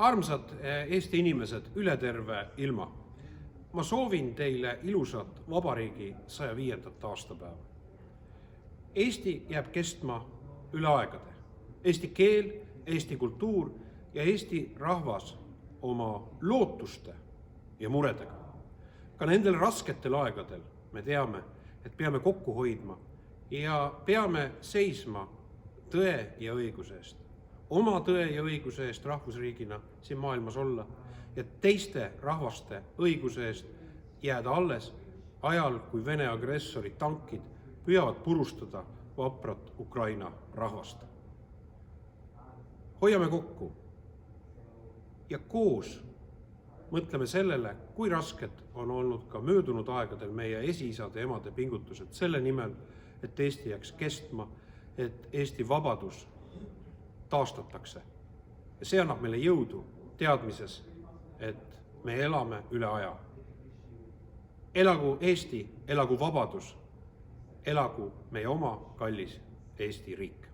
Armsad Eesti inimesed üle terve ilma. Ma soovin teile ilusat vabariigi 105. aastapäeva. Eesti jääb kestma üle aegade. Eesti keel, Eesti kultuur ja Eesti rahvas oma lootuste ja muredega. Ka nendel rasketel aegadel me teame, et peame kokku hoidma ja peame seisma tõe ja õiguse eest. Oma tõe ja õiguse eest rahvusriigina siin maailmas olla ja teiste rahvaste õiguse eest jääda alles ajal, kui Vene agressori tankid püüavad purustada vaprat Ukraina rahvast. Hoiame kokku ja koos mõtleme sellele, kui rasked on olnud ka möödunud aegadel meie esiisade ja emade pingutused selle nimel, et Eesti jääks kestma, et Eesti vabadus taastatakse. Ja see annab meile jõudu teadmises, et me elame üle aja. Elagu Eesti, elagu vabadus, elagu meie oma kallis Eesti riik.